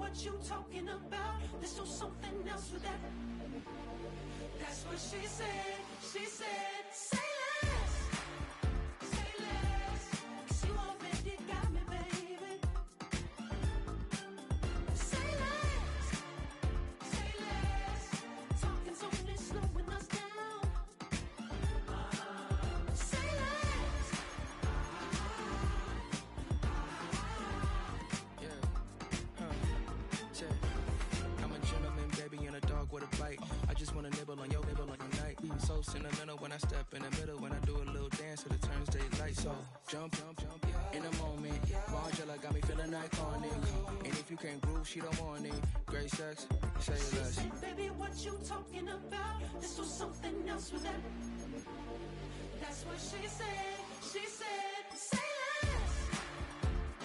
what you talking about. Let's do something else with that. That's what she said. She said, say less. Say less. 'Cause you already got me, baby. Say less. Say less. Talking's only slowing us down. Say less. I'm a gentleman, baby, and a dog with a bite. I just wanna nibble on your nibble on your night. So sentimental when I step in the middle, when I do a little dance till it turns daylight. So jump, jump, jump, in the moment. Margella got me feeling iconic. And if you can't groove, she don't want it. Great sex, say less. Say, baby, what you talking about? Let's do something else with that. That's what she said. She said, say less.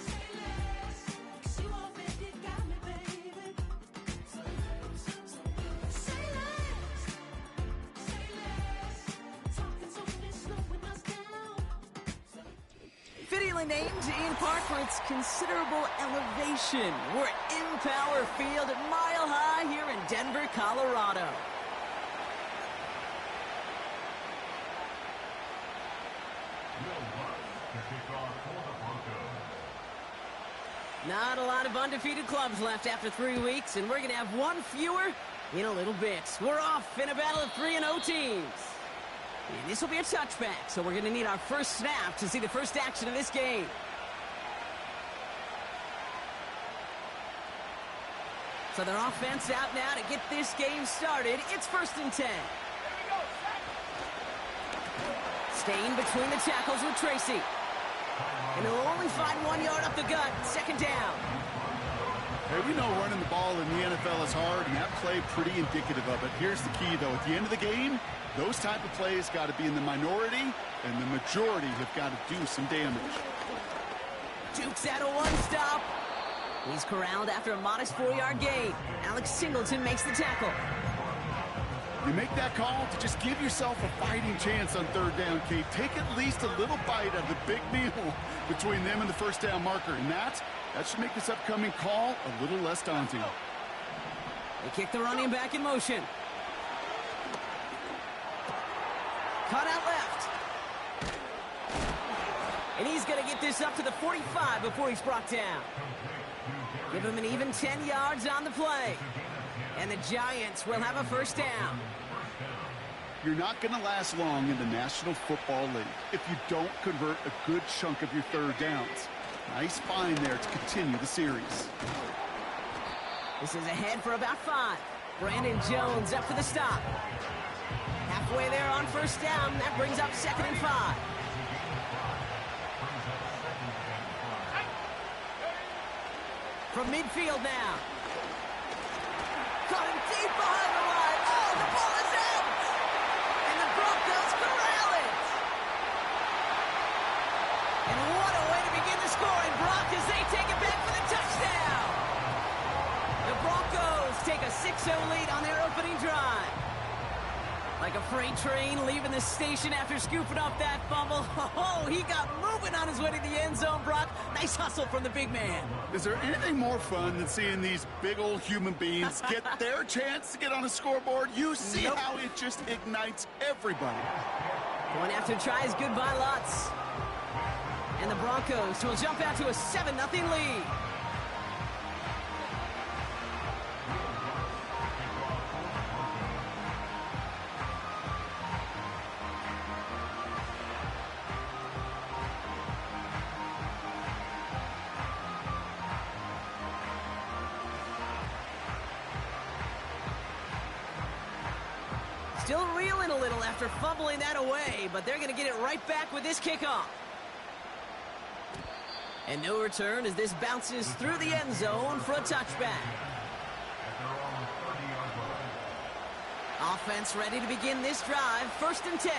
Say less. 'Cause you already got me, baby. Say less. Say less. Say less. Talking's only slowing us down. Fittingly named in part for its considerable elevation. We're at Empower Field at Mile High here in Denver, Colorado. Not a lot of undefeated clubs left after 3 weeks, and we're going to have one fewer in a little bit. We're off in a battle of 3-0 teams. And this will be a touchback, so we're going to need our first snap to see the first action of this game. So their offense out now to get this game started. It's 1st and 10. Staying between the tackles with Tracy. And he'll only find 1 yard up the gut. 2nd down. Hey, we know running the ball in the NFL is hard, and that play pretty indicative of it. Here's the key, though. At the end of the game, those type of plays got to be in the minority, and the majority have got to do some damage. Duke's at a one-stop. He's corralled after a modest 4-yard gain. Alex Singleton makes the tackle. You make that call to just give yourself a fighting chance on 3rd down, Kate. Take at least a little bite out of the big meal between them and the 1st down marker. And that should make this upcoming call a little less daunting. They kick the running back in motion. Cut out left. And he's going to get this up to the 45 before he's brought down. Give him an even 10 yards on the play. And the Giants will have a 1st down. You're not going to last long in the National Football League if you don't convert a good chunk of your 3rd downs. Nice find there to continue the series. This is ahead for about 5. Brandon Jones up for the stop. Halfway there on 1st down. That brings up 2nd and 5. From midfield now. Caught him deep behind the line. Oh, the ball is out! And the Broncos corral it! And what a way to begin the scoring, Brock, as they take it back for the touchdown! The Broncos take a 6-0 lead on their opening drive. Like a freight train leaving the station after scooping up that fumble. Oh, he got moving on his way to the end zone, Brock. Nice hustle from the big man. Is there anything more fun than seeing these big old human beings get their chance to get on a scoreboard? You see how it just ignites everybody. Going after tries goodbye lots. And the Broncos will jump out to a 7-0 lead. Still reeling a little after fumbling that away, but they're going to get it right back with this kickoff. And no return as this bounces through the end zone for a touchback. Offense ready to begin this drive. 1st and 10.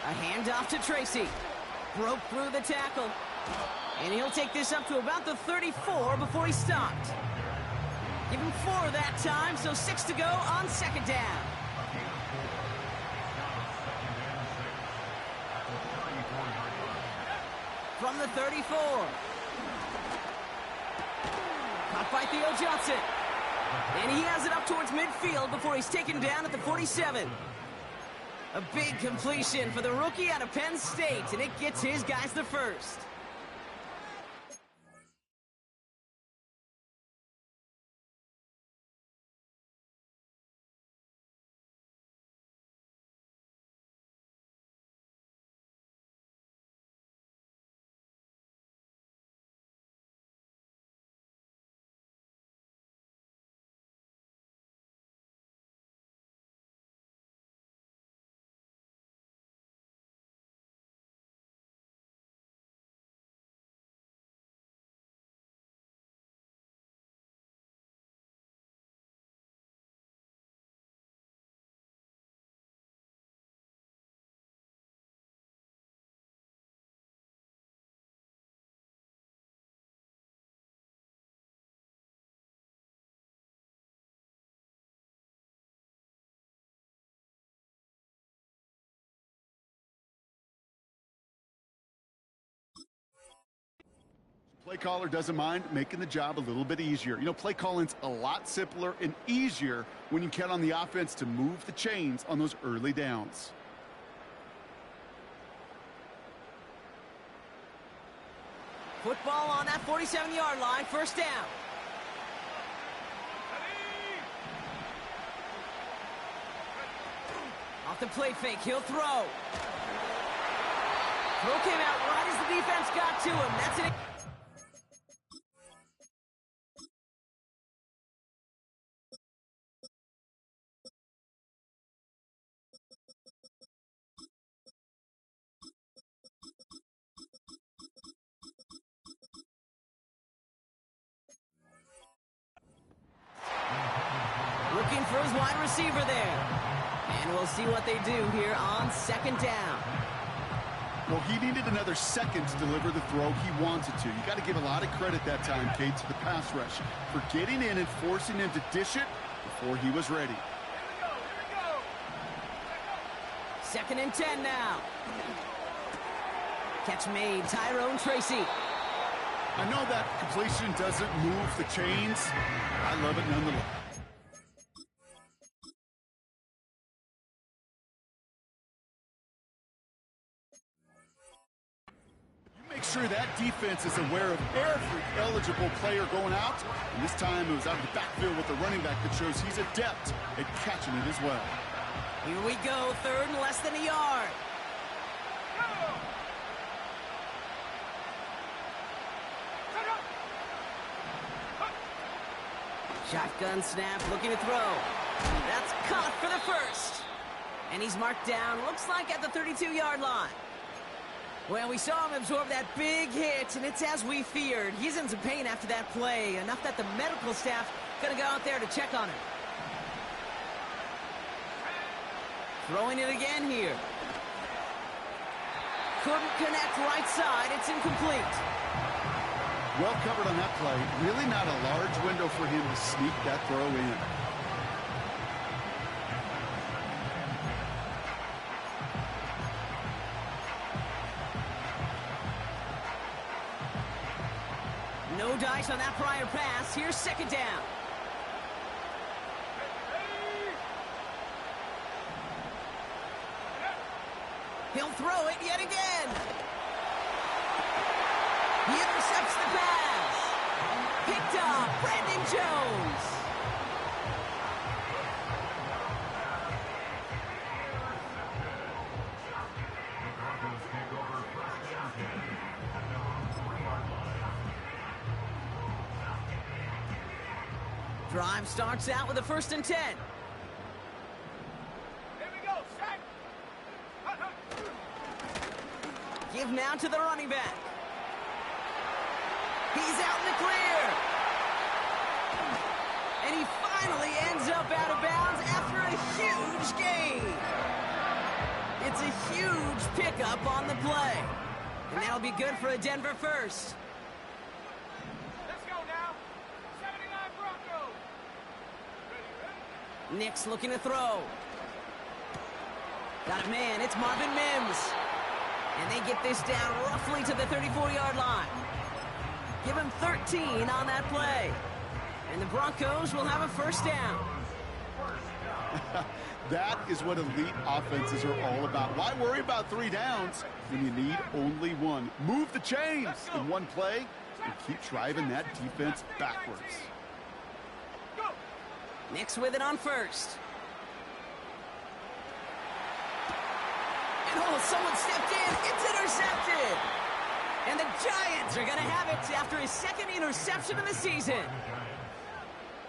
A handoff to Tracy. Broke through the tackle. And he'll take this up to about the 34 before he stopped. Give him 4 that time, so 6 to go on 2nd down. From the 34. Caught by Theo Johnson. And he has it up towards midfield before he's taken down at the 47. A big completion for the rookie out of Penn State, and it gets his guys the first. Play caller doesn't mind making the job a little bit easier. You know, play calling's a lot simpler and easier when you count on the offense to move the chains on those early downs. Football on that 47-yard line, first down. Off the play fake, he'll throw. Throw came out right as the defense got to him. That's it. Looking for his wide receiver there. And we'll see what they do here on second down. Well, he needed another second to deliver the throw he wanted to. You got to give a lot of credit that time, Kate, to the pass rush for getting in and forcing him to dish it before he was ready. Here we go. Second and 10 now. Catch made, Tyrone Tracy. I know that completion doesn't move the chains. I love it nonetheless. Make sure that defense is aware of every eligible player going out. And this time it was out of the backfield with the running back that shows he's adept at catching it as well. Here we go, third and less than a yard. Shotgun snap, looking to throw. That's caught for the first. And he's marked down, looks like at the 32-yard line. Well, we saw him absorb that big hit, and it's as we feared. He's in some pain after that play, enough that the medical staff gonna go out there to check on him. Throwing it again here. Couldn't connect right side, it's incomplete. Well covered on that play. Really not a large window for him to sneak that throw in. No dice on that prior pass. Here's second down. He'll throw it yet again. He intercepts the pass. Picked up, Brandon Jones. Drive starts out with a 1st and 10. Here we go, set. Give now to the running back. He's out in the clear. And he finally ends up out of bounds after a huge gain. It's a huge pickup on the play. And that'll be good for a Denver first. Let's go now. 79 Broncos. Ready? Nick's looking to throw. Got a man, it's Marvin Mims. And they get this down roughly to the 34-yard line. Give him 13 on that play. And the Broncos will have a first down. That is what elite offenses are all about. Why worry about 3 downs when you need only 1? Move the chains in one play and keep driving that defense backwards. Nix with it on first. And someone stepped in. It's intercepted. And the Giants are going to have it after his second interception of the season.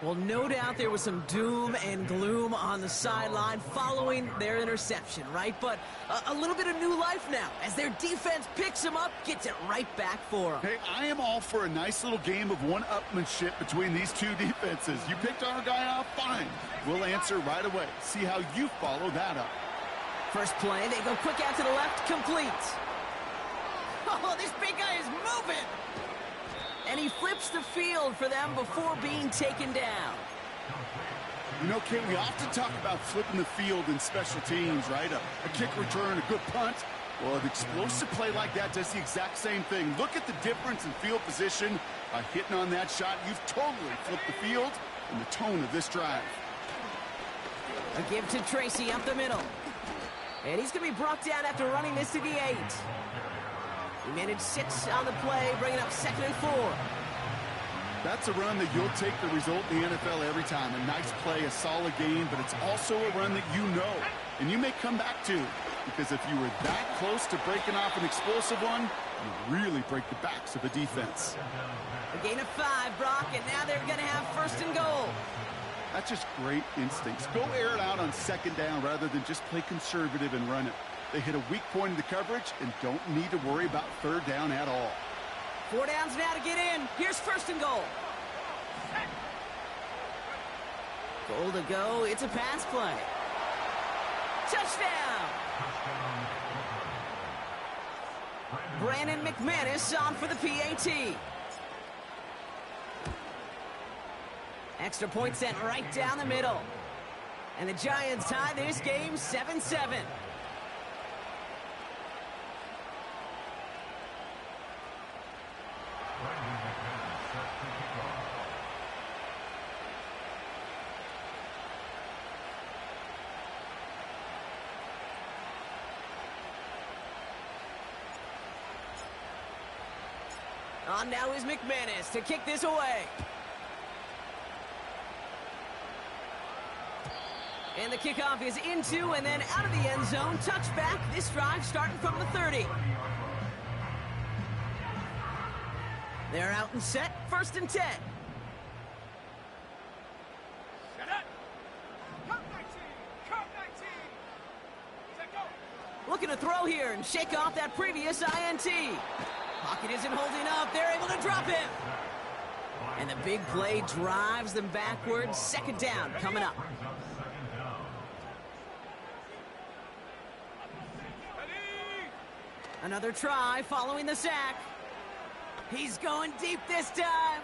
Well, no doubt there was some doom and gloom on the sideline following their interception, right? But a little bit of new life now as their defense picks them up, gets it right back for them. Hey, I am all for a nice little game of one-upmanship between these two defenses. You picked our guy off, fine. We'll answer right away. See how you follow that up. First play, they go quick out to the left, complete. Oh, this big guy is moving. And he flips the field for them before being taken down. You know, Kate, we often talk about flipping the field in special teams, right? A kick return, a good punt. Well, an explosive play like that does the exact same thing. Look at the difference in field position. By hitting on that shot, you've totally flipped the field and the tone of this drive. A give to Tracy up the middle. And he's going to be brought down after running this to the 8. He managed 6 on the play, bringing up 2nd and 4. That's a run that you'll take the result in the NFL every time. A nice play, a solid game, but it's also a run that you know, and you may come back to. Because if you were that close to breaking off an explosive one, you really break the backs of the defense. A gain of 5, Brock, and now they're going to have 1st and goal. That's just great instincts. Go air it out on 2nd down rather than just play conservative and run it. They hit a weak point in the coverage and don't need to worry about 3rd down at all. 4 downs now to get in. Here's 1st and goal. Goal to go. It's a pass play. Touchdown! Brandon McManus on for the PAT. Extra point sent right down the middle. And the Giants tie this game 7-7. On now is McManus to kick this away. And the kickoff is into and then out of the end zone. Touchback. This drive starting from the 30. They're out and set. 1st and 10. Looking to throw here and shake off that previous INT. Pocket isn't holding up. They're able to drop him. And the big play drives them backwards. 2nd down coming up. Another try following the sack. He's going deep this time.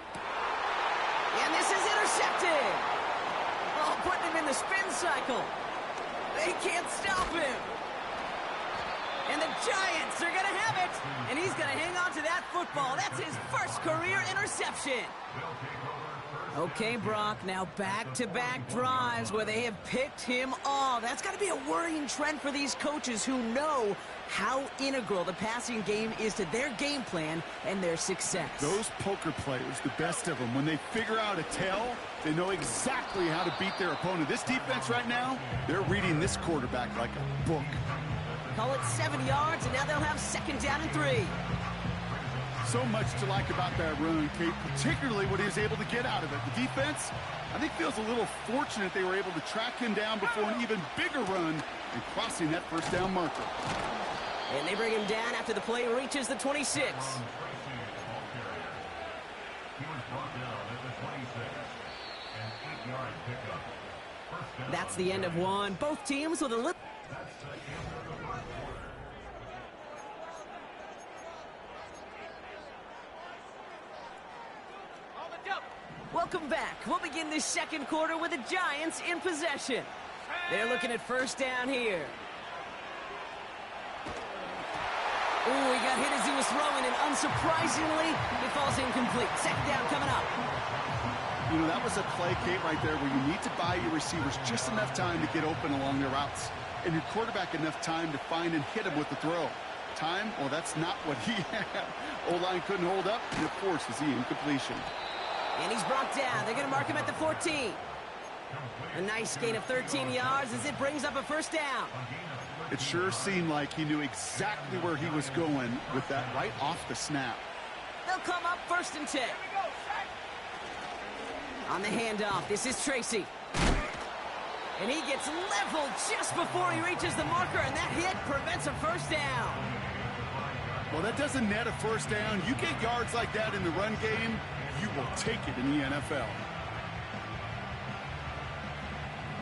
And this is intercepted. Oh, putting him in the spin cycle. They can't stop him. And the Giants are going to have it. And he's going to hang on to that football. That's his 1st career interception. Okay, Brock, now back-to-back drives where they have picked him off. That's got to be a worrying trend for these coaches who know how integral the passing game is to their game plan and their success. Those poker players, the best of them, when they figure out a tell, they know exactly how to beat their opponent. This defense right now, they're reading this quarterback like a book. Call it 7 yards, and now they'll have 2nd down and 3. So much to like about that run, Kate, particularly what he was able to get out of it. The defense, I think, feels a little fortunate they were able to track him down before an even bigger run and crossing that 1st down marker. And they bring him down after the play reaches the 26. That's the end of one. Both teams with a little... Welcome back. We'll begin this 2nd quarter with the Giants in possession. They're looking at 1st down here. Ooh, he got got hit as he was throwing, and unsurprisingly, it falls incomplete. Second down coming up. You know, that was a play, Kate, right there, where you need to buy your receivers just enough time to get open along their routes, and your quarterback enough time to find and hit him with the throw. Time? Well, that's not what he had. O-line couldn't hold up, and of course, is the incompletion. And he's brought down. They're going to mark him at the 14. A nice gain of 13 yards as it brings up a first down. It sure seemed like he knew exactly where he was going with that right off the snap. They'll come up 1st and 10. On the handoff, this is Tracy. And he gets leveled just before he reaches the marker, and that hit prevents a first down. Well, that doesn't net a first down. You get yards like that in the run game, you will take it in the NFL.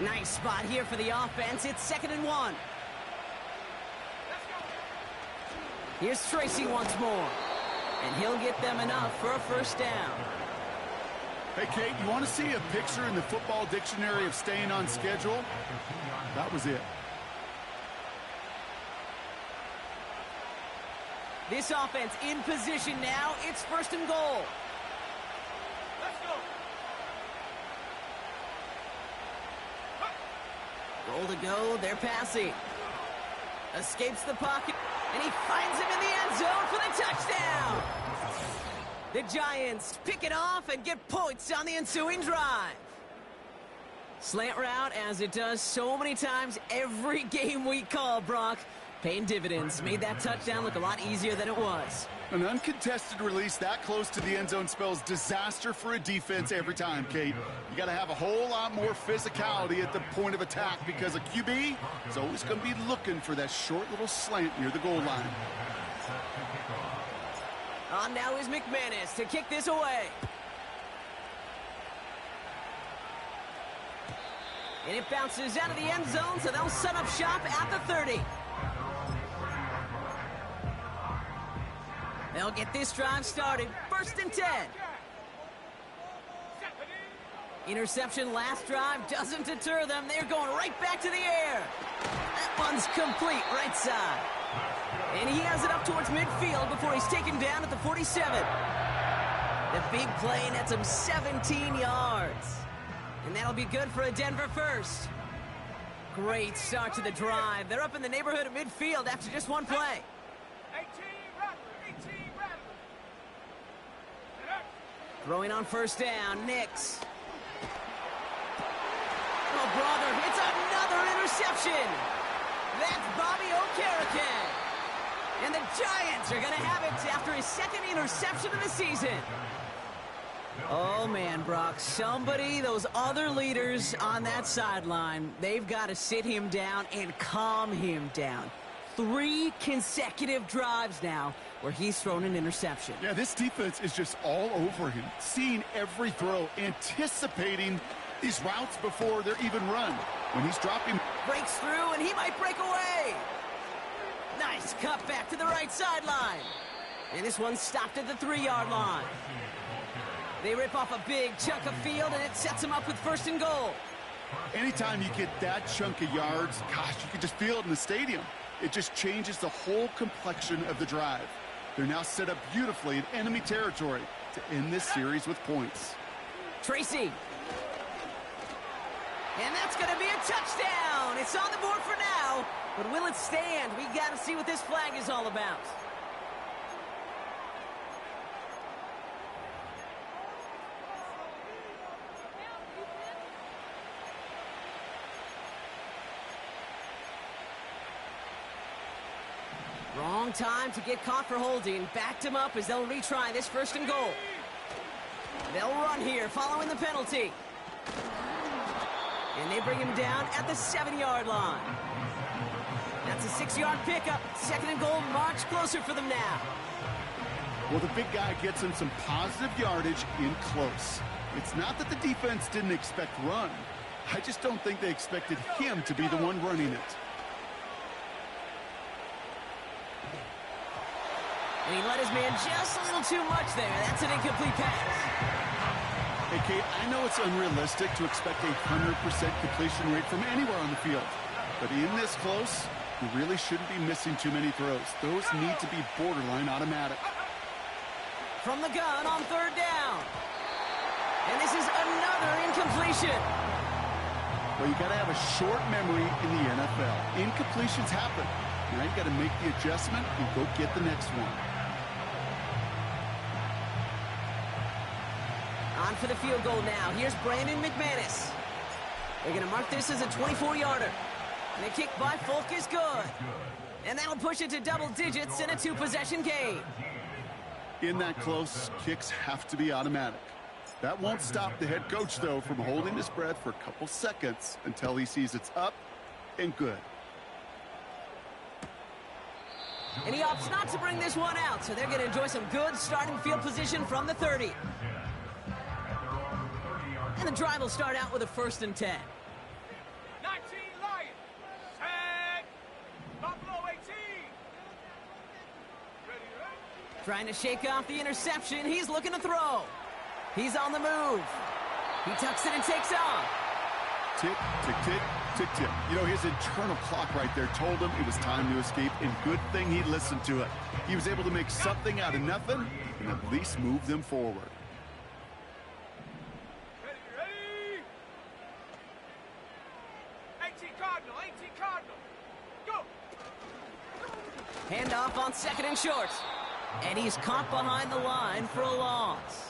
Nice spot here for the offense. It's 2nd and 1. Here's Tracy once more. And he'll get them enough for a first down. Hey, Kate, you want to see a picture in the football dictionary of staying on schedule? That was it. This offense in position now. It's 1st and goal. Goal to go. They're passing. Escapes the pocket. And he finds him in the end zone for the touchdown. The Giants pick it off and get points on the ensuing drive. Slant route, as it does so many times every game we call, Brock. Paying dividends. Made that touchdown look a lot easier than it was. An uncontested release that close to the end zone spells disaster for a defense every time, Kate. You got to have a whole lot more physicality at the point of attack because a QB is always going to be looking for that short little slant near the goal line. On now is McManus to kick this away. And it bounces out of the end zone, so they'll set up shop at the 30. They'll get this drive started. 1st and 10. Interception last drive doesn't deter them. They're going right back to the air. That one's complete right side. And he has it up towards midfield before he's taken down at the 47. The big play nets him 17 yards. And that'll be good for a Denver first. Great start to the drive. They're up in the neighborhood of midfield after just one play. Throwing on 1st down, Nix. Oh, brother, it's another interception. That's Bobby Okereke. And the Giants are going to have it after his 2nd interception of the season. Oh, man, Brock, those other leaders on that sideline, they've got to sit him down and calm him down. 3 consecutive drives now where he's thrown an interception. Yeah, this defense is just all over him, seeing every throw, anticipating these routes before they're even run. When he's dropping... Breaks through, and he might break away. Nice cut back to the right sideline. And this one's stopped at the 3-yard line. They rip off a big chunk of field, and it sets them up with 1st and goal. Anytime you get that chunk of yards, gosh, you can just feel it in the stadium. It just changes the whole complexion of the drive. They're now set up beautifully in enemy territory to end this series with points. Tracy. And that's going to be a touchdown. It's on the board for now. But will it stand? We got to see what this flag is all about. Wrong time to get caught for holding. Backed him up as they'll retry this 1st and goal. They'll run here following the penalty. And they bring him down at the 7-yard line. That's a 6-yard pickup. 2nd and goal, much closer for them now. Well, the big guy gets him some positive yardage in close. It's not that the defense didn't expect run. I just don't think they expected him to be the one running it. And he let his man just a little too much there. That's an incomplete pass. Hey, Kate, I know it's unrealistic to expect a 100% completion rate from anywhere on the field. But in this close, You really shouldn't be missing too many throws. Those need to be borderline automatic. From the gun on third down. And this is another incompletion. Well, you got to have a short memory in the NFL. Incompletions happen. Now you got to make the adjustment and go get the next one. On for the field goal now. Here's Brandon McManus. They're going to mark this as a 24-yarder. And the kick by Folk is good. And that'll push it to double digits in a two-possession game. In that close, kicks have to be automatic. That won't stop the head coach, though, from holding his breath for a couple seconds until he sees it's up and good. And he opts not to bring this one out, so they're going to enjoy some good starting field position from the 30. And the drive will start out with a 1st and 10. 19 Lions. Set. Buffalo 18. Ready. Trying to shake off the interception. He's looking to throw. He's on the move. He tucks it and takes off. Tick, tick, tick, tick, tick. You know, his internal clock right there told him it was time to escape, and good thing he listened to it. He was able to make something out of nothing and at least move them forward. Ready. 18 Cardinal. Go. Handoff on 2nd and short. And he's caught behind the line for a loss.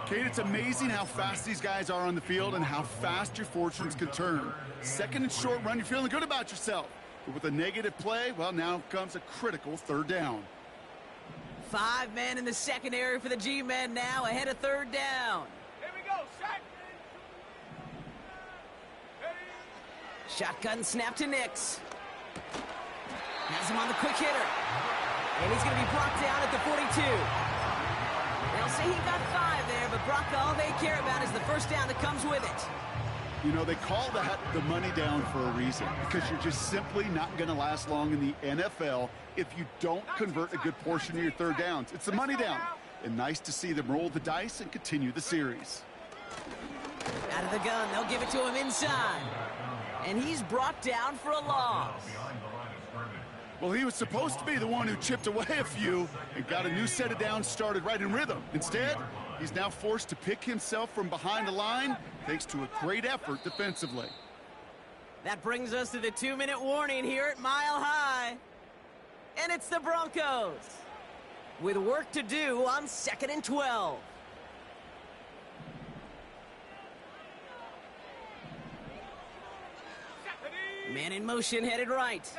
Kate, it's amazing how fast these guys are on the field and how fast your fortunes can turn. 2nd and short run, you're feeling good about yourself. But with a negative play, well, now comes a critical 3rd down. 5 men in the secondary for the G-men now, ahead of 3rd down. Here we go. Set. Ready. Shotgun snap to Nix. Has him on the quick hitter. And he's going to be brought down at the 42. They'll say he got 5 there, but Brock, all they care about is the 1st down that comes with it. You know, they call that the money down for a reason, because you're just simply not going to last long in the NFL if you don't convert a good portion of your 3rd downs. It's the money down. And nice to see them roll the dice and continue the series. Out of the gun, they'll give it to him inside. And he's brought down for a loss. Well, he was supposed to be the one who chipped away a few and got a new set of downs started right in rhythm. Instead, he's now forced to pick himself from behind the line thanks to a great effort defensively. That brings us to the 2-minute warning here at Mile High. And it's the Broncos with work to do on 2nd and 12. Man in motion headed right.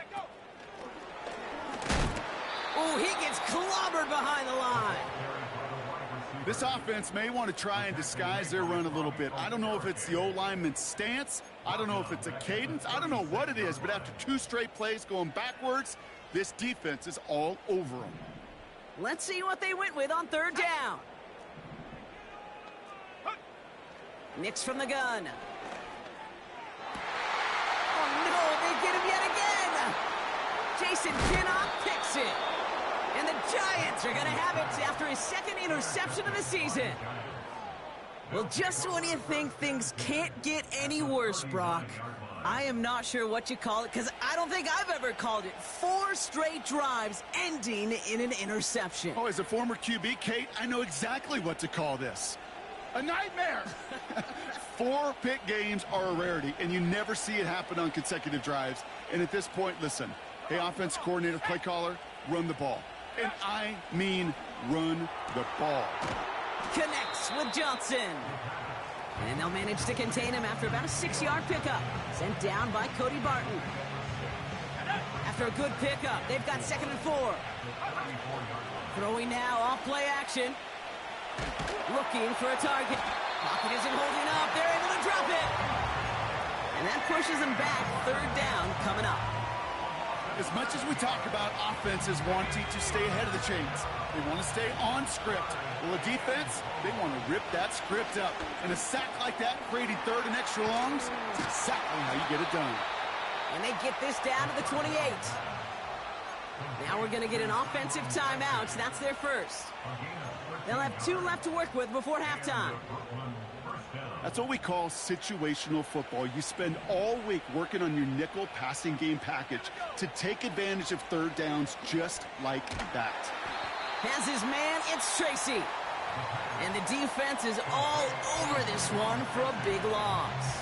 Oh, he gets clobbered behind the line. This offense may want to try and disguise their run a little bit. I don't know if it's the O-lineman's stance. I don't know if it's a cadence. I don't know what it is, but after 2 straight plays going backwards, this defense is all over them. Let's see what they went with on 3rd down. Nix from the gun. Oh, no, they get him yet again. Jason Pinnock picks it. And the Giants are going to have it after his 2nd interception of the season. Well, just when you think things can't get any worse, Brock, I am not sure what you call it, because I don't think I've ever called it 4 straight drives ending in an interception. Oh, as a former QB, Kate, I know exactly what to call this. A nightmare! 4 pick games are a rarity, and you never see it happen on consecutive drives. And at this point, listen, hey, offense coordinator, play caller, run the ball. And I mean run the ball. Connects with Johnson. And they'll manage to contain him after about a 6-yard pickup. Sent down by Cody Barton. After a good pickup, they've got 2nd and 4. Throwing now off play action. Looking for a target. Pocket isn't holding up. They're able to drop it. And that pushes them back. 3rd down coming up. As much as we talk about offenses wanting to stay ahead of the chains, they want to stay on script. Well, the defense, they want to rip that script up. And a sack like that, creating 3rd and extra longs, is exactly how you get it done. And they get this down to the 28. Now we're going to get an offensive timeout. That's their first. They'll have 2 left to work with before halftime. That's what we call situational football. You spend all week working on your nickel passing game package to take advantage of third downs just like that. Has his man, it's Tracy. And the defense is all over this one for a big loss.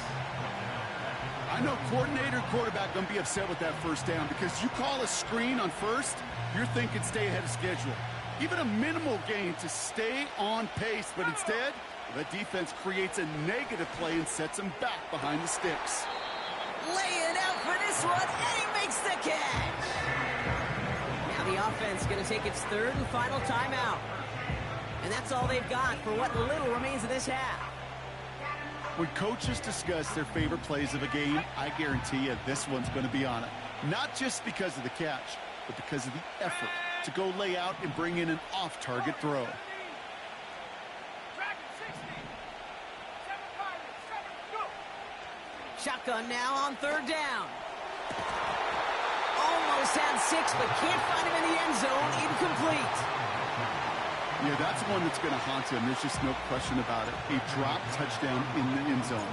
I know coordinator and quarterback going to be upset with that first down because you call a screen on first, you're thinking stay ahead of schedule. Even a minimal gain to stay on pace, but instead, the defense creates a negative play and sets him back behind the sticks. Laying out for this one, and he makes the catch. Now the offense is going to take its third and final timeout. And that's all they've got for what little remains of this half. When coaches discuss their favorite plays of a game, I guarantee you this one's going to be on it. Not just because of the catch, but because of the effort to go lay out and bring in an off-target throw. Shotgun now on third down. Almost had 6, but can't find him in the end zone. Incomplete. Yeah, that's one that's going to haunt him. There's just no question about it. A drop touchdown in the end zone.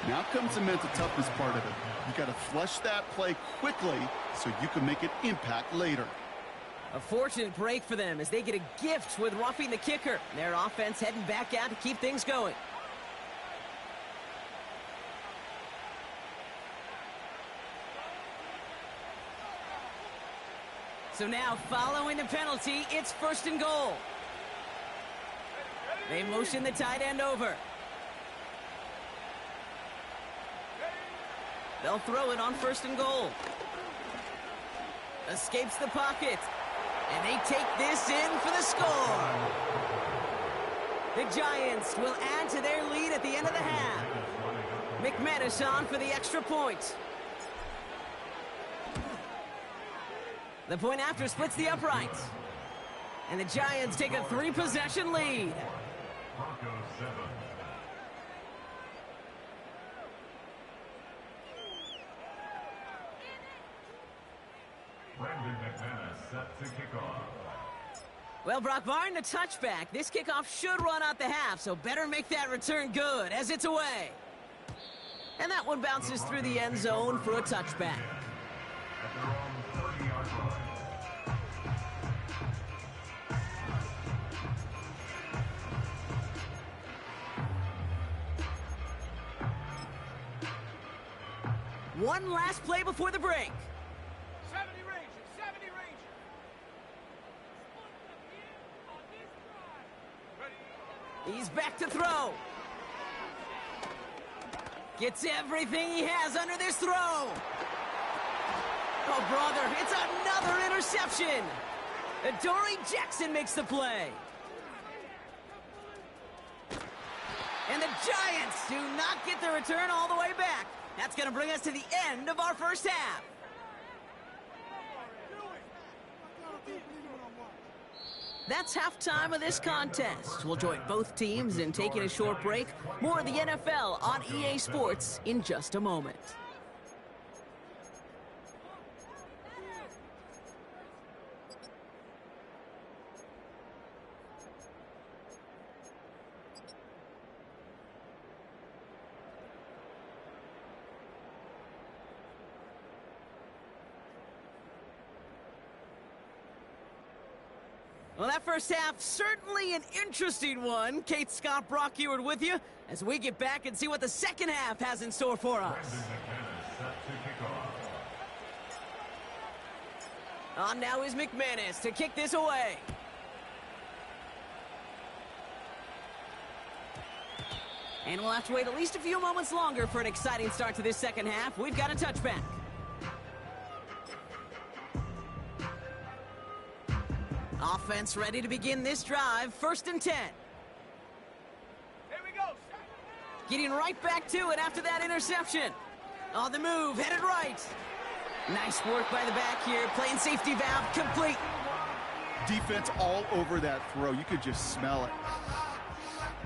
Now comes the mental toughness part of it. You got to flush that play quickly so you can make an impact later. A fortunate break for them as they get a gift with roughing the kicker. Their offense heading back out to keep things going. So now, following the penalty, it's first and goal. They motion the tight end over. They'll throw it on first and goal. Escapes the pocket. And they take this in for the score. The Giants will add to their lead at the end of the half. McManus on for the extra point. The point after splits the uprights. And the Giants take a 3-possession lead. Well, Brock, barring the touchback, this kickoff should run out the half, so better make that return good as it's away. And that one bounces through the end zone for a touchback. One last play before the break. 70 Ranger, 70 Ranger. He's back to throw. Gets everything he has under this throw. Oh, brother, it's another interception. Adoree Jackson makes the play. And the Giants do not get the return all the way back. That's going to bring us to the end of our first half. That's halftime of this contest. We'll join both teams in taking a short break. More of the NFL on EA Sports in just a moment. Well, that first half, certainly an interesting one. Kate, Scott, Brock Ewart with you as we get back and see what the second half has in store for us. On now is McManus to kick this away. And we'll have to wait at least a few moments longer for an exciting start to this second half. We've got a touchback. Offense ready to begin this drive. 1st and 10. Here we go. Getting right back to it after that interception. On the move, headed right. Nice work by the back here. Playing safety valve complete. Defense all over that throw. You could just smell it.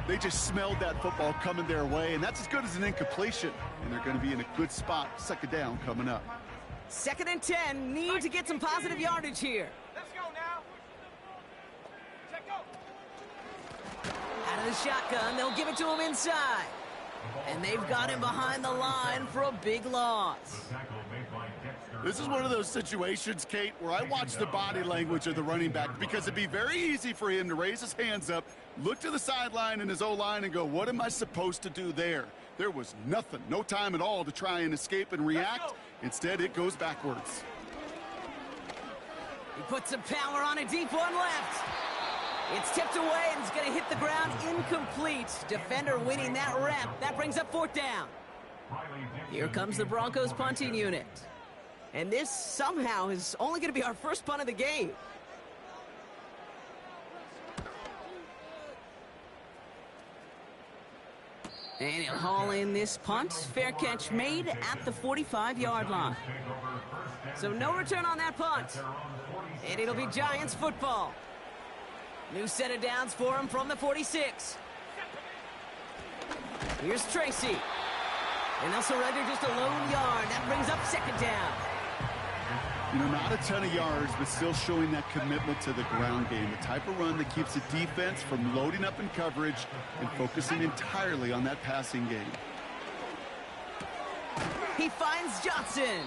They just smelled that football coming their way, and that's as good as an incompletion. And they're going to be in a good spot. Second down coming up. 2nd and 10. Need to get some positive yardage here. Let's go now. Check go. Out of the shotgun, they'll give it to him inside. And they've got him behind the line for a big loss. This is one of those situations, Kate, where I watch the body language of the running back, because it'd be very easy for him to raise his hands up, look to the sideline in his O-line and go, what am I supposed to do there? There was nothing, no time at all to try and escape and react. Instead, it goes backwards. He puts some power on a deep one left. It's tipped away and it's going to hit the ground incomplete. Defender winning that rep. That brings up 4th down. Here comes the Broncos punting unit. And this somehow is only going to be our first punt of the game. And he'll haul in this punt. Fair catch made at the 45-yard line. So no return on that punt. And it'll be Giants football. New set of downs for him from the 46. Here's Tracy. And they'll surrender just a lone yard. That brings up 2nd down. You know, not a ton of yards, but still showing that commitment to the ground game. The type of run that keeps the defense from loading up in coverage and focusing entirely on that passing game. He finds Johnson.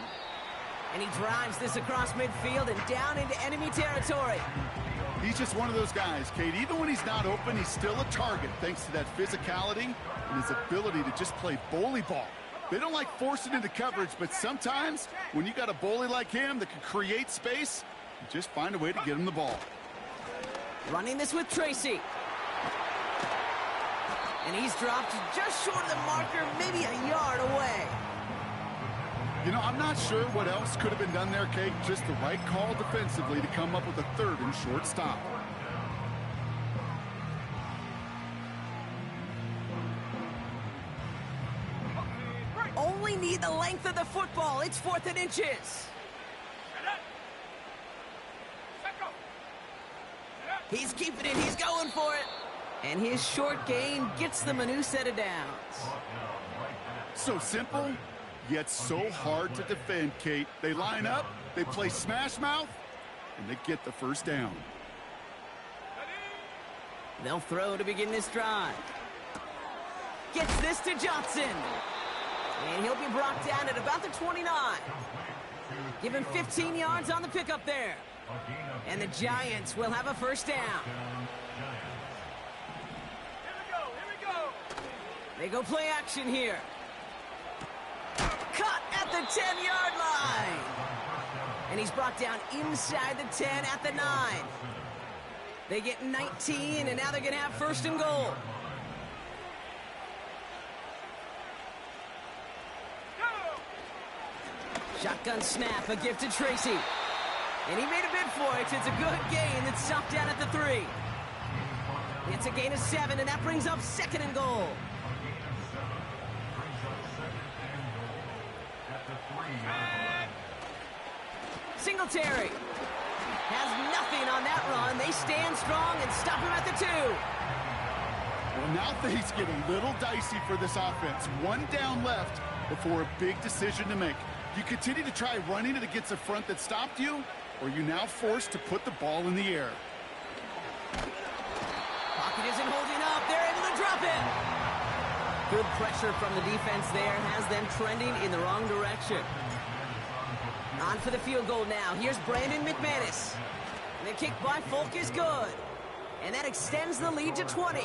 And he drives this across midfield and down into enemy territory. He's just one of those guys, Kate. Even when he's not open, he's still a target thanks to that physicality and his ability to just play bully ball. They don't like forcing into coverage, but sometimes when you got a bully like him that can create space, you just find a way to get him the ball. Running this with Tracy. And he's dropped just short of the marker, maybe a yard away. You know, I'm not sure what else could have been done there, Kate. Just the right call defensively to come up with a 3rd and short stop. Only need the length of the football. It's 4th and inches. He's keeping it. He's going for it. And his short gain gets them a new set of downs. So simple, yet so hard to defend, Kate. They line up, they play smash mouth, and they get the 1st down. They'll throw to begin this drive. Gets this to Johnson. And he'll be brought down at about the 29. Give him 15 yards on the pickup there. And the Giants will have a 1st down. Here we go. They go play action here. Cut at the 10-yard line. And he's brought down inside the 10 at the 9. They get 19, and now they're going to have 1st and goal. Shotgun snap, a gift to Tracy. And he made a bid for it. It's a good gain that's stopped down at the 3. It's a gain of 7, and that brings up 2nd and goal. Singletary has nothing on that run. They stand strong and stop him at the 2. Well, now things get a little dicey for this offense. 1 down left before a big decision to make. You continue to try running it against a front that stopped you, or you're now forced to put the ball in the air. Pocket isn't holding up. They're able to drop it. Good pressure from the defense there has them trending in the wrong direction. On for the field goal now. Here's Brandon McManus. The kick by Folk is good. And that extends the lead to 20.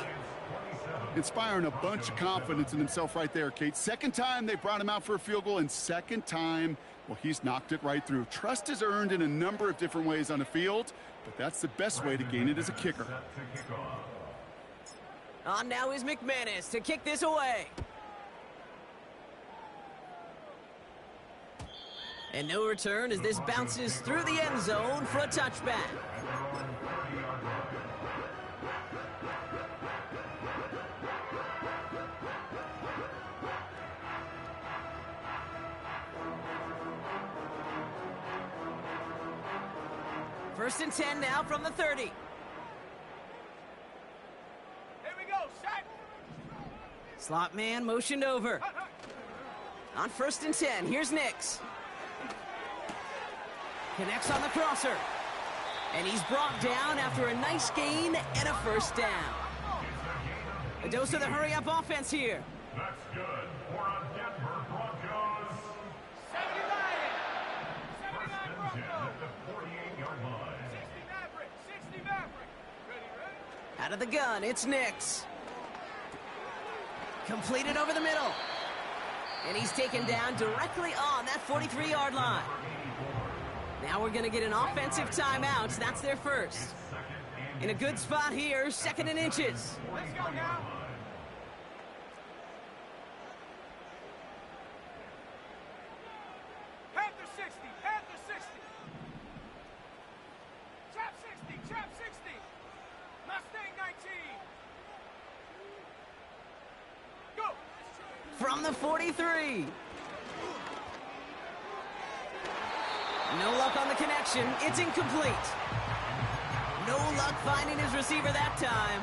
Inspiring a bunch of confidence in himself right there, Kate. 2nd time they brought him out for a field goal, and 2nd time, well, he's knocked it right through. Trust is earned in a number of different ways on the field, but that's the best way to gain it as a kicker. On now is McManus to kick this away. And no return as this bounces through the end zone for a touchback. First and 10 now from the 30. Here we go, set. Slot man motioned over. On 1st and 10, here's Nix. Connects on the crosser. And he's brought down after a nice gain and a 1st down. A dose of the hurry-up offense here. good for a Denver Broncos. 79 First and 10 Broncos. at the 48-yard line. 60 Maverick. 60 Maverick. Ready? Out of the gun, it's Nix. Completed over the middle. And he's taken down directly on that 43-yard line. Now we're going to get an offensive timeout. That's their first. In a good spot here, 2nd and inches. Let's go now. Panther 60. Panther 60. Trap 60. Trap 60. Mustang 19. Go. From the 43. No luck on the connection. It's incomplete. No luck finding his receiver that time.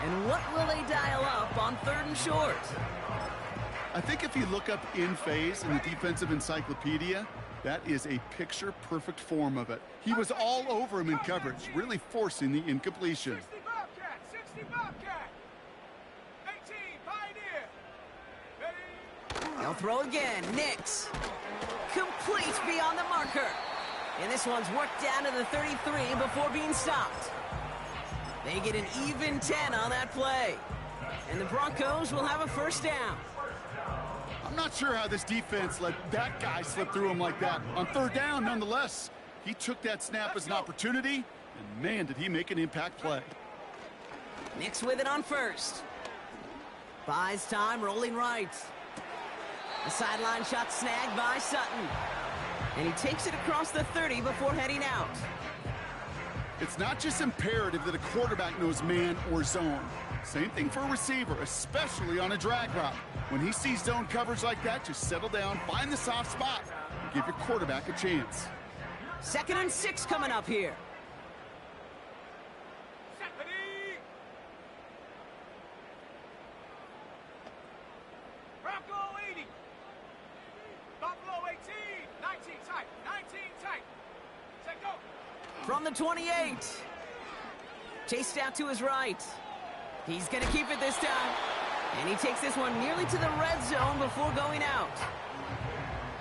And what will they dial up on 3rd and short? I think if you look up in phase in the defensive encyclopedia, that is a picture-perfect form of it. He was all over him in coverage, really forcing the incompletion. 60 Bobcat. 60 Bobcat. 18 Pioneer. Ready? They'll throw again. Nix. Complete beyond the marker. And this one's worked down to the 33 before being stopped. They get an even 10 on that play. And the Broncos will have a first down. I'm not sure how this defense let that guy slip through him like that. On 3rd down, nonetheless, he took that snap as an opportunity, and man, did he make an impact play. Nix with it on 1st. Buys time, rolling right. The sideline shot snagged by Sutton. And he takes it across the 30 before heading out. It's not just imperative that a quarterback knows man or zone. Same thing for a receiver, especially on a drag route. When he sees zone coverage like that, just settle down, find the soft spot, and give your quarterback a chance. 2nd and 6 coming up here. Ready? Bronco 80. Buffalo 18. 19 tight. 19 tight. Set go. From the 28. Chased out to his right. He's going to keep it this time. And he takes this one nearly to the red zone before going out.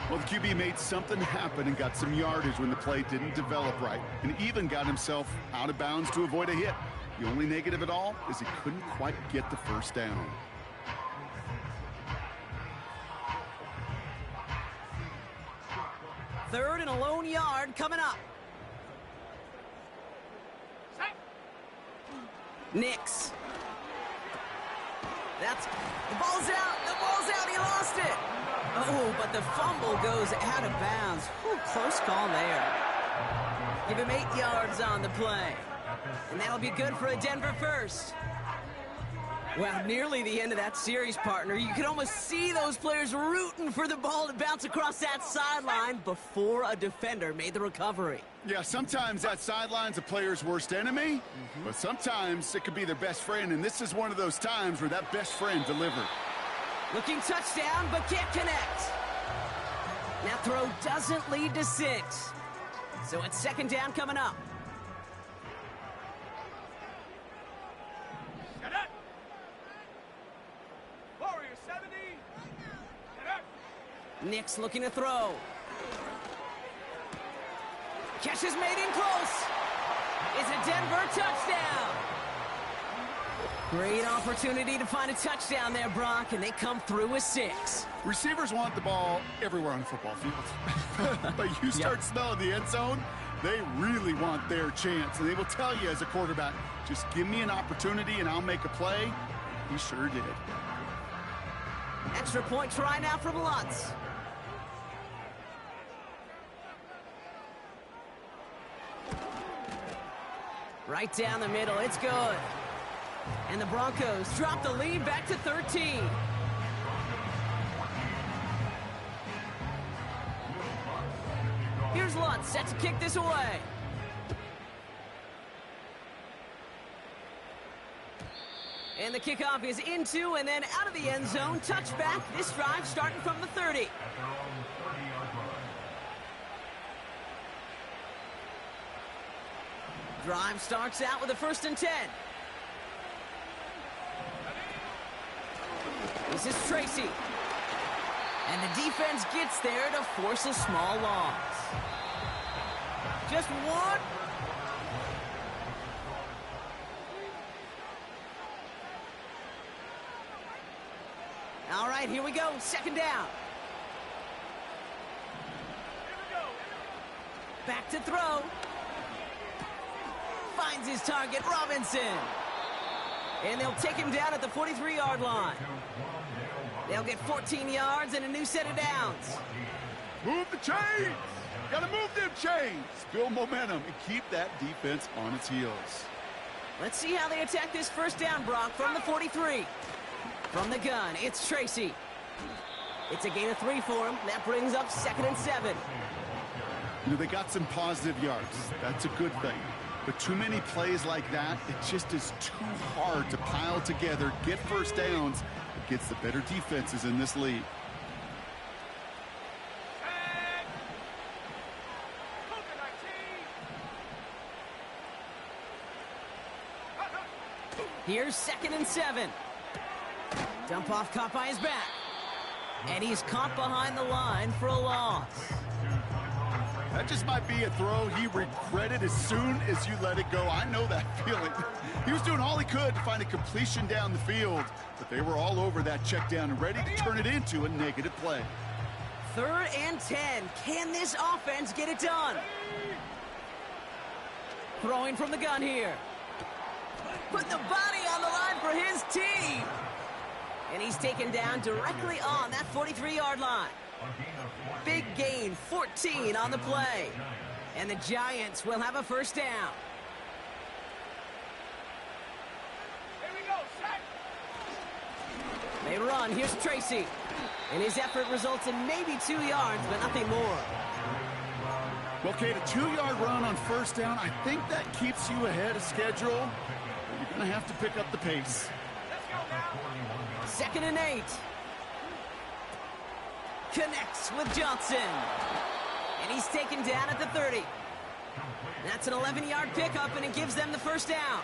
Well, the QB made something happen and got some yardage when the play didn't develop right, and even got himself out of bounds to avoid a hit. The only negative at all is he couldn't quite get the first down. Third and a lone yard coming up. Set. Nix. The ball's out. The ball's out. He lost it. Oh, but the fumble goes out of bounds. Whew, close call there. Give him 8 yards on the play. And that'll be good for a Denver first. Well, nearly the end of that series, partner. You could almost see those players rooting for the ball to bounce across that sideline before a defender made the recovery. Yeah, sometimes that sideline's a player's worst enemy, but sometimes it could be their best friend, and this is one of those times where that best friend delivered. Looking touchdown, but can't connect. That throw doesn't lead to 6. So it's 2nd down coming up. Set up. Warrior 70. Set up. Nix looking to throw. Catch is made in close. It's a Denver touchdown. Great opportunity to find a touchdown there, Brock, and they come through with 6. Receivers want the ball everywhere on the football field. But you start smelling the end zone, they really want their chance. And they will tell you as a quarterback, just give me an opportunity and I'll make a play. He sure did. Extra point try now from Lutz. Right down the middle, it's good. And the Broncos drop the lead back to 13. Here's Lutz set to kick this away. And the kickoff is into and then out of the end zone. Touchback, this drive starting from the 30. Drive starts out with a 1st and 10. This is Tracy. And the defense gets there to force a small loss. Just one. All right, here we go. Second down. Back to throw. Finds his target, Robinson. And they'll take him down at the 43-yard line. They'll get 14 yards and a new set of downs. Move the chains. Got to move them chains. Build momentum and keep that defense on its heels. Let's see how they attack this first down, Brock, from the 43. From the gun, it's Tracy. It's a gain of 3 for him. That brings up 2nd and 7. You know, they got some positive yards. That's a good thing. But too many plays like that, it just is too hard to pile together, get first downs against the better defenses in this league. Here's 2nd and 7. Dump off caught by his back. And he's caught behind the line for a loss. That just might be a throw he regretted as soon as you let it go. I know that feeling. He was doing all he could to find a completion down the field, but they were all over that check down and ready to turn it into a negative play. 3rd and 10. Can this offense get it done? Throwing from the gun here. Putting the body on the line for his team. And he's taken down directly on that 43-yard line. Big gain, 14 on the play. And the Giants will have a first down. Here we go, sack. They run. Here's Tracy. And his effort results in maybe 2 yards, but nothing more. Well, Kate, a 2-yard run on first down, I think that keeps you ahead of schedule. You're going to have to pick up the pace. Let's go now. 2nd and 8. Connects with Johnson. And he's taken down at the 30. That's an 11-yard pickup, and it gives them the first down.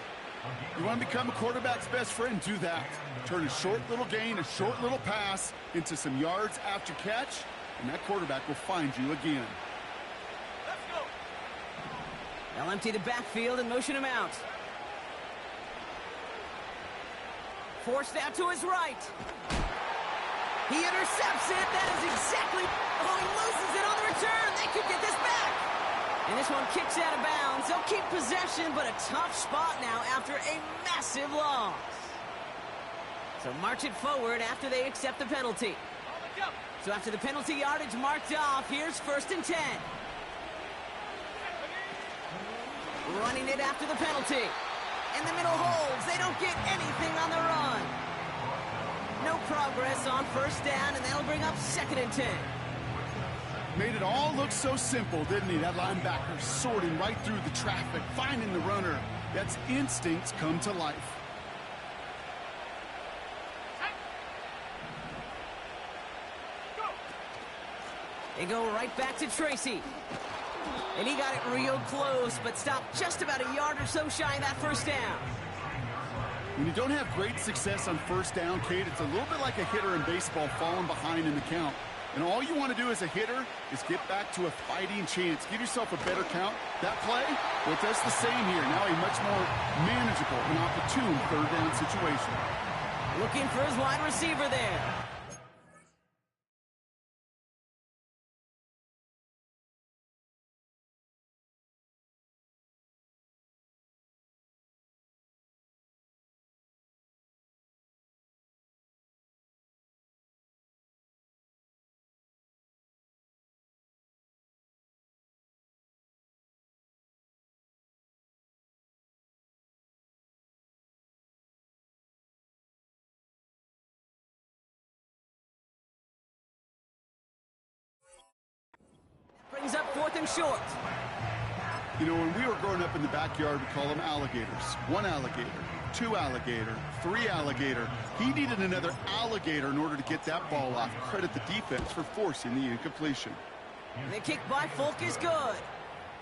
You want to become a quarterback's best friend? Do that. Turn a short little gain, a short little pass into some yards after catch, and that quarterback will find you again. Let's go. They'll empty the backfield and motion him out. Forced out to his right. He intercepts it. That is exactly... Oh, he loses it on the return. They could get this back. And this one kicks out of bounds. They'll keep possession, but a tough spot now after a massive loss. So march it forward after they accept the penalty. So after the penalty yardage marked off, here's 1st and 10. Running it after the penalty. And the middle holds. They don't get anything on the run. No progress on first down, and that'll bring up 2nd and 10. Made it all look so simple, didn't he? That linebacker sorting right through the traffic, finding the runner. That's instincts come to life. They go right back to Tracy. And he got it real close, but stopped just about a yard or so shy of that first down. When you don't have great success on first down, Kate, it's a little bit like a hitter in baseball falling behind in the count. And all you want to do as a hitter is get back to a fighting chance. Give yourself a better count. That play, well, it does the same here. Now a much more manageable and opportune third down situation. Looking for his wide receiver there. Brings up 4th and short. You know, when we were growing up in the backyard, we call them alligators. 1 alligator, 2 alligator, 3 alligator. He needed another alligator in order to get that ball off. Credit the defense for forcing the incompletion. The kick by Folk is good.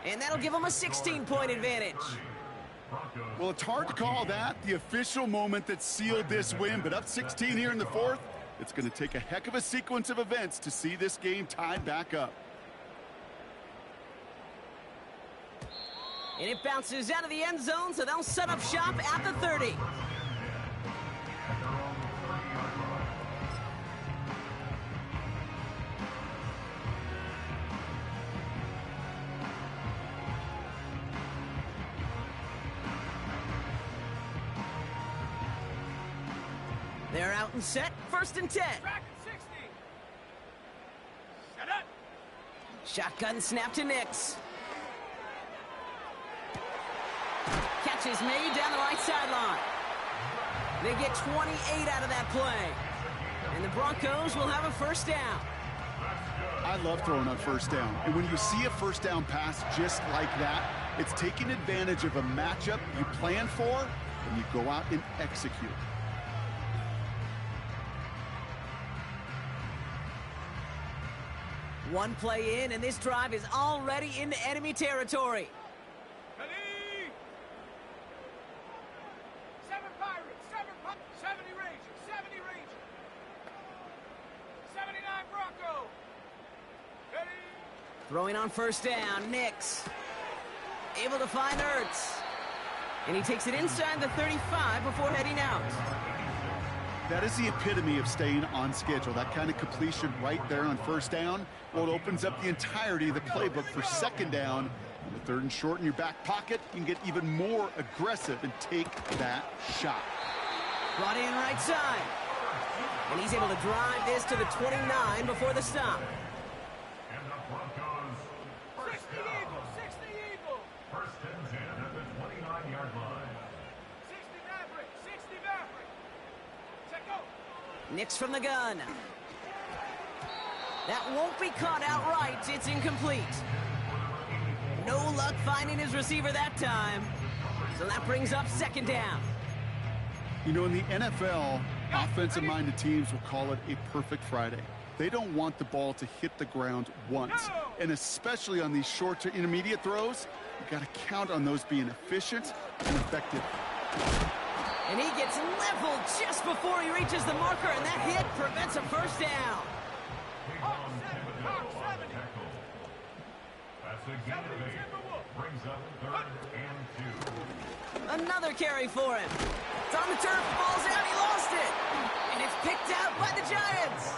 And that'll give him a 16-point advantage. Well, it's hard to call that the official moment that sealed this win, but up 16 here in the 4th, It's going to take a heck of a sequence of events to see this game tied back up. And it bounces out of the end zone, so they'll set up shop at the 30. They're out and set, 1st and 10. Track at 60. Set up. Shotgun snap to Nix. Catch is made down the right sideline. They get 28 out of that play. And the Broncos will have a 1st down. I love throwing on 1st down. And when you see a 1st down pass just like that, it's taking advantage of a matchup you plan for, and you go out and execute. One play in, and this drive is already into enemy territory. Ready. 7 Pirates, 70 Rangers, 70 Rangers. 79 Bronco. Ready. Throwing on 1st down, Nix. Able to find Ertz. And he takes it inside the 35 before heading out. That is the epitome of staying on schedule. That kind of completion right there on 1st down. Well, it opens up the entirety of the playbook for 2nd down. And the 3rd and short in your back pocket, you can get even more aggressive and take that shot. Brought in right side. And he's able to drive this to the 29 before the stop. And the Broncos, 60 Eagles, 60 Eagles. 1st and 10 at the 29-yard line. 60 Maverick, 60 Maverick. Set go. Nix from the gun. That won't be caught outright. It's incomplete. No luck finding his receiver that time. So that brings up 2nd down. You know, in the NFL, offensive-minded teams will call it a perfect Friday. They don't want the ball to hit the ground once. And especially on these short to intermediate throws, you got to count on those being efficient and effective. And he gets leveled just before he reaches the marker, and that hit prevents a 1st down. Hawk 7, Hawk 70. That's a gain of 8. Brings up 3rd and 2. Another carry for him. It's on the turf, ball's out, he lost it. And it's picked out by the Giants.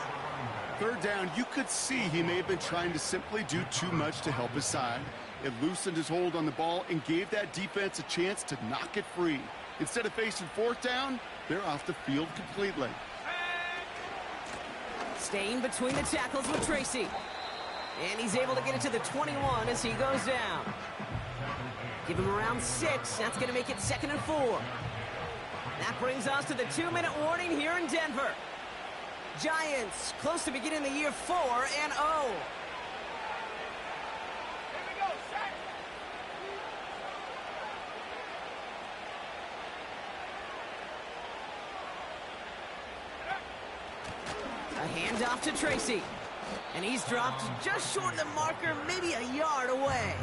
3rd down, you could see he may have been trying to simply do too much to help his side. It loosened his hold on the ball and gave that defense a chance to knock it free. Instead of facing 4th down, they're off the field completely. Staying between the tackles with Tracy. And he's able to get it to the 21 as he goes down. Give him around 6. That's going to make it 2nd and 4. That brings us to the 2-minute warning here in Denver. Giants close to beginning the year 4-0. Here we go, set. A handoff to Tracy. And he's dropped just short of the marker, maybe a yard away.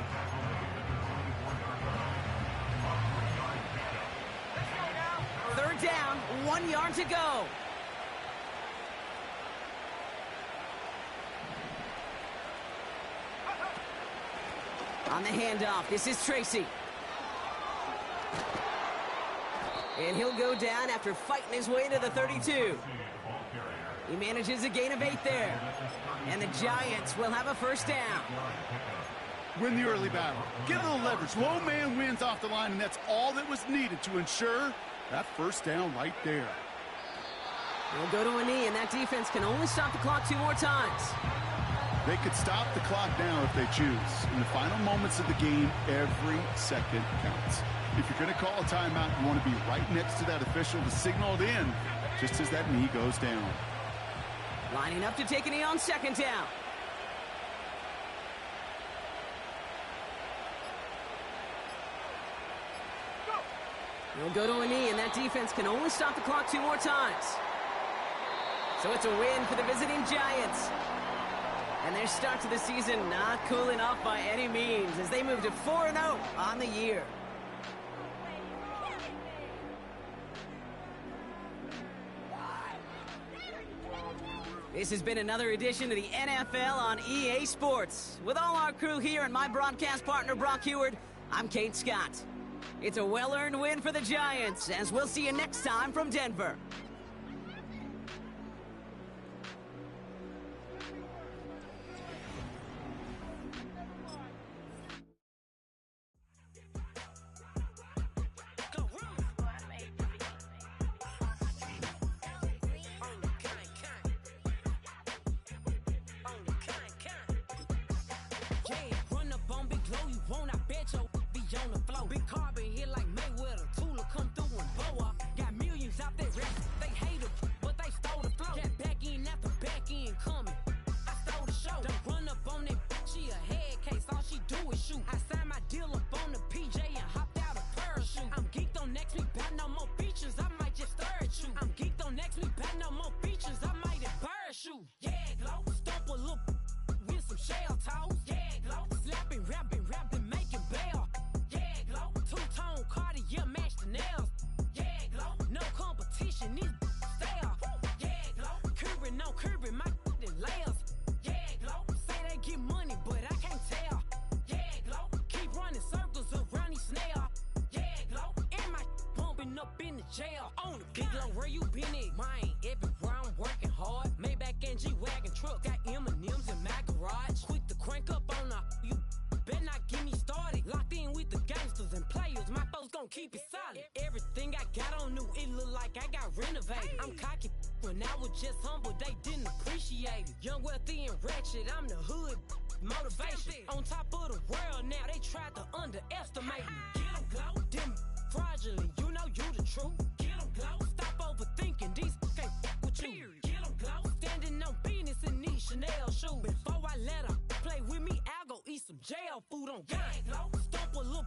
Let's go now. 3rd down, 1 yard to go. On the handoff, this is Tracy. And he'll go down after fighting his way to the 32. He manages a gain of 8 there. And the Giants will have a 1st down. Win the early battle. Get a little leverage. Low man wins off the line, and that's all that was needed to ensure that 1st down right there. He'll go to a knee, and that defense can only stop the clock 2 more times. They could stop the clock now if they choose. In the final moments of the game, every second counts. If you're going to call a timeout, you want to be right next to that official to signal it in just as that knee goes down. Lining up to take a knee on 2nd down. He'll go to a knee, and that defense can only stop the clock 2 more times. So it's a win for the visiting Giants. And their start to the season not cooling off by any means as they move to 4-0 on the year. This has been another edition of the NFL on EA Sports. With all our crew here and my broadcast partner, Brock Heward, I'm Kate Scott. It's a well-earned win for the Giants, as we'll see you next time from Denver. Keep it solid. Everything I got on new, it look like I got renovated. I'm cocky when I was just humble, they didn't appreciate it. Young, wealthy, and ratchet, I'm the hood motivation. On top of the world now, they tried to underestimate me. Get 'em glow, them fraudulent, you know you the truth. Get 'em glow, stop overthinking, these can't with you. Get 'em glow, standing on business in these Chanel shoes. Before I let her play with me, I'll go eat some jail food on gang. Stomp a little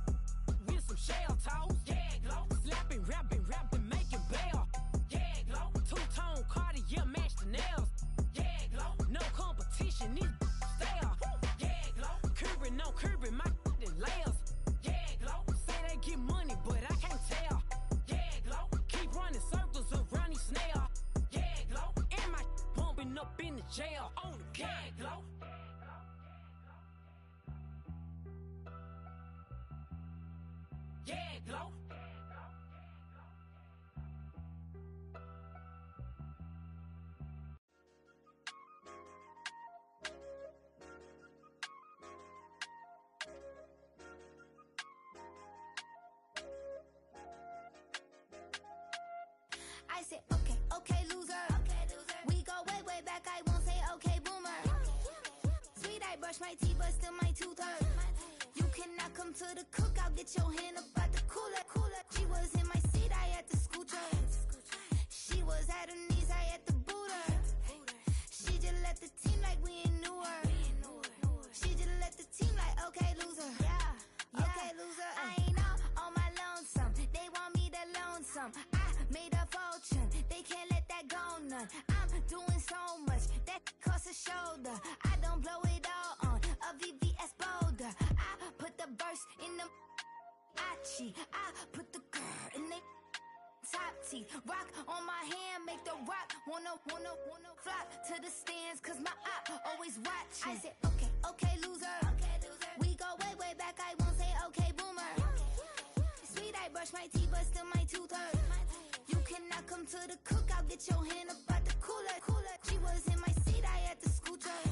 with some shell toes. Yeah, glow. Slapping, rapping, making bail. Yeah, glow. Two-tone Cartier match the nails. Yeah, glow. No competition, these stale. Yeah, glow. Curbing, no curbing, my layers. Yeah, glow. Say they get money, but I can't tell. Yeah, glow. Keep running circles around these snails. Yeah, glow. And my bumping up in the jail on the gang, glow. Yeah, glow. I said, okay, loser. We go way back, I won't say okay, boomer. Sweet, I brush my teeth, but still my tooth hurt. You cannot come to the cookout, get your hand up out the cooler. She was in my seat, I had to scoot her. She was at her knees, I had to boot her. She just let the team like we ain't knew her. She just let the team like, okay, loser. Okay, loser. I ain't all on my lonesome. They want me to loan some. I made a fortune. They can't let that go none. I'm doing so much that costs a shoulder. I don't blow it all on a VVS boulder. I put the verse in the I put the girl in the top T. Rock on my hand, make the rock wanna flop to the stands, cause my op always watching. I said, okay, loser. We go way back, I won't say okay, boomer. Sweet, I brush my teeth, but still my tooth hurt. You cannot come to the cookout, get your hand up out the cooler. She was in my seat, I had to scoot her.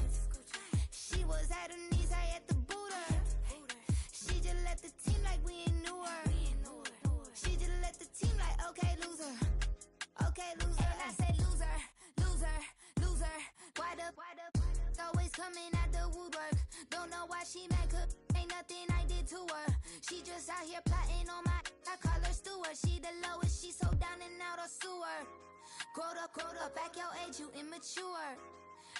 She was at her knees, I had to boot her. She just let the team like we ain't knew her. She just let the team like, okay, loser. Okay, loser. And I say loser. Why the always coming at the woodwork? Don't know why she mad, cause ain't nothing I did to her. She just out here plotting on my, I call her steward. She the lowest, she so down and out of sewer. Growed up, back your age, you immature.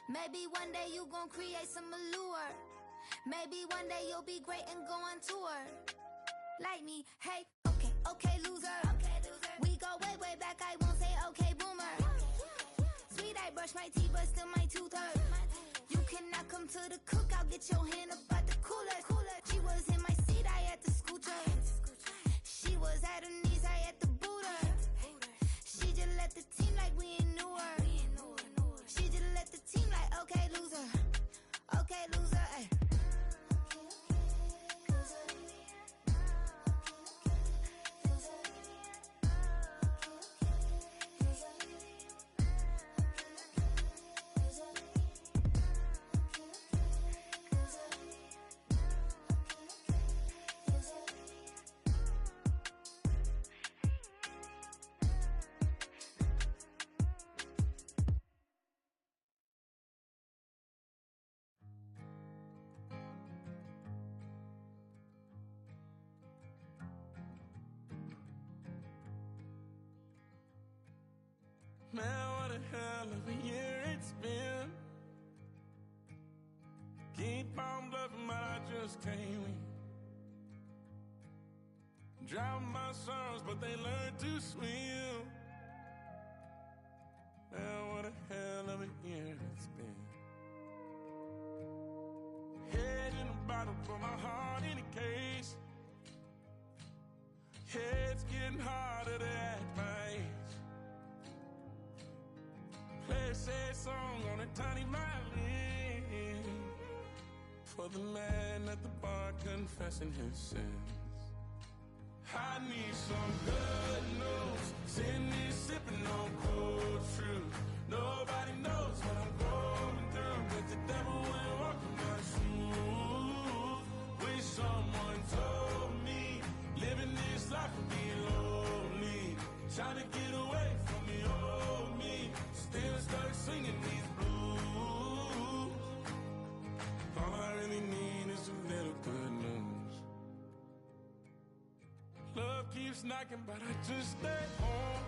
Maybe one day you gon' create some allure. Maybe one day you'll be great and go on tour. Like me, hey, okay, loser. We go way back, I won't say okay, boomer. Sweet, I brush my teeth, but still my tooth hurt. You cannot come to the cookout, get your hand up out the cooler. She was in my seat, I had to scoot her. She was at her knees, I had to boot her. She just let the team like we ain't knew her. She just let the Okay, loser. Okay, loser. Ay. Man, what a hell of a year it's been. Keep on bluffing, but I just can't win. Drown my sons, but they learn to swim. Man, what a hell of a year it's been. Head in a bottle, put my heart in a case. Head's getting harder to act my age. Play a sad song on a tiny violin for the man at the bar confessing his sins. I need some good news. Sitting here sipping on cold truth. Nobody knows what I'm going through, but the devil will walk in my shoes. Wish someone told me living this life would be lonely. Trying to get away from the old me. Still stuck singing these blues. All I really need is a little good news. Love keeps knocking, but I just stay home.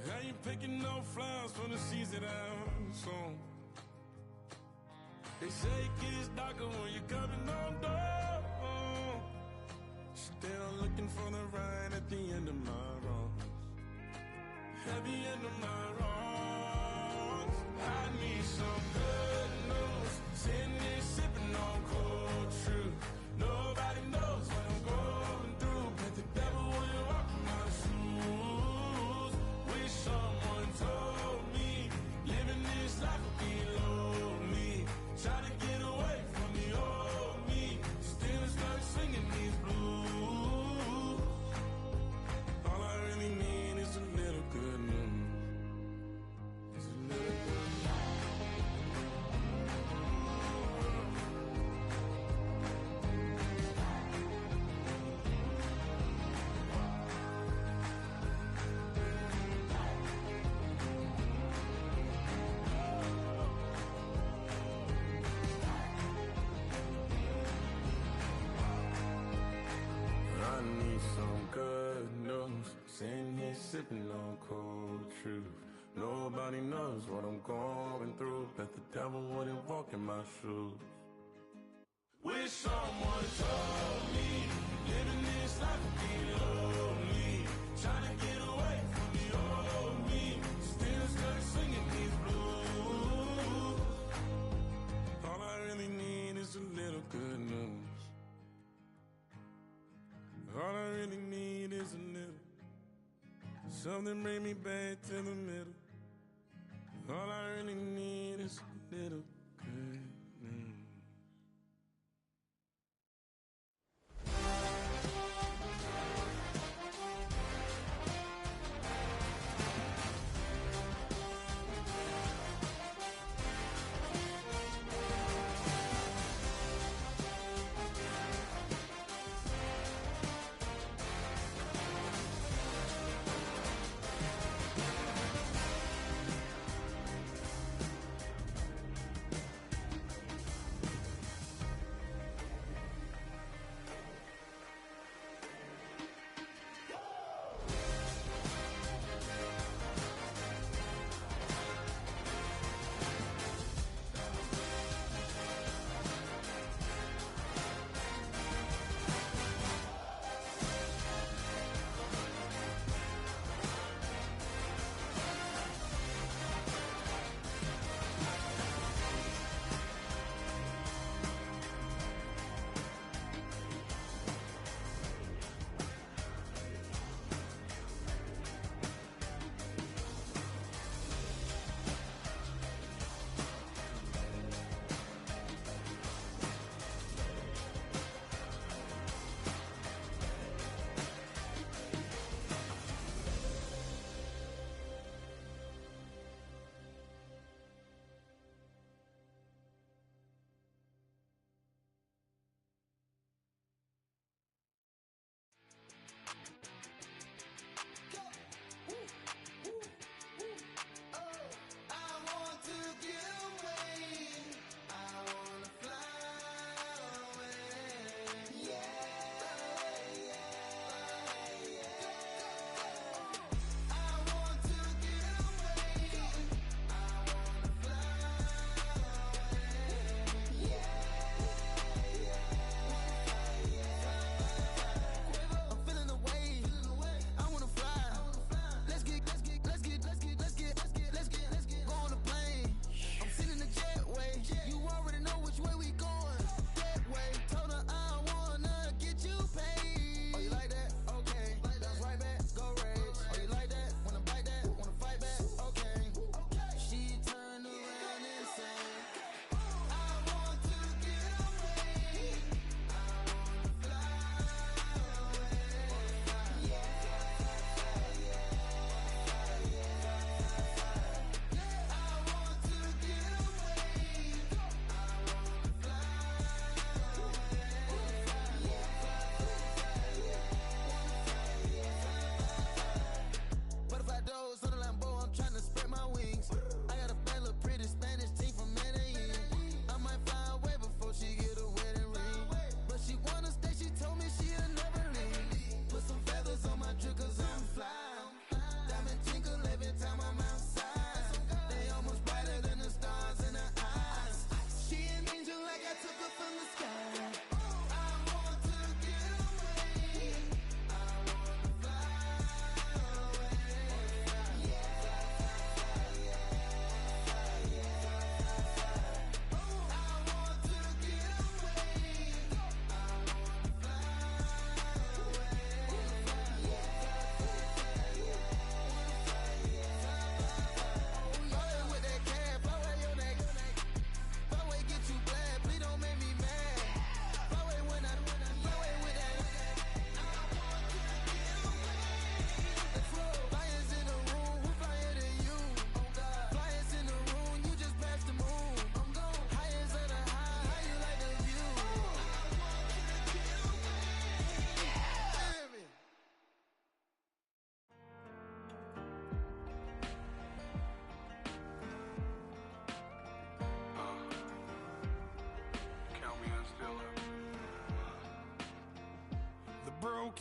How you picking no flowers for the seeds that I've sown? They say it gets darker when you're coming on door. Still looking for the right at the end of my wrongs. At the end of my wrongs, I need some good news. Sitting here sipping on cold truth. Nobody knows what I'm going through, but the devil will walk in my shoes. Wish someone told me living this life would be lonely. Try to get away from the old me. Still stuck singing these blues. All I really need is a little good news. It's a little good news. I need some good news. Sitting here sipping on cold truth. Nobody knows what I'm going through, but the devil wouldn't walk in my shoes. Wish someone told me living this life would be lonely. Trying to get away from the old me. Still stuck singing these blues. All I really need is a little good news. All I really need is a little. Something bring me back to the middle. All I really need is a little good news.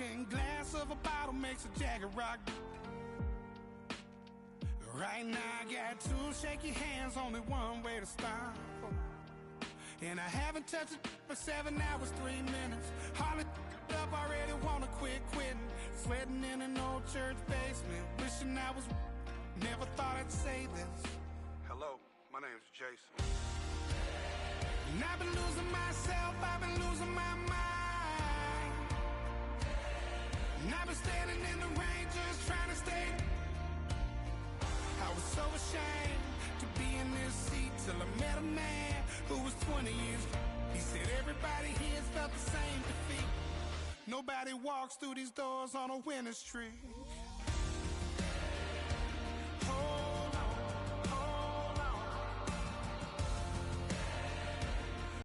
broken glass of a bottle makes a Jagger rock. Right now I got two shaky hands, only one way to stop. And I haven't touched it for 7 hours, 3 minutes. Hardly up, already wanna quit quitting. Sweating in an old church basement, wishing I was. Never thought I'd say this. Hello, my name's Jason. And I've been losing myself, I've been losing my mind. And I've been standing in the rain just trying to stay. I was so ashamed to be in this seat till I met a man who was 20 years. He said everybody here's felt the same defeat. Nobody walks through these doors on a winner's tree.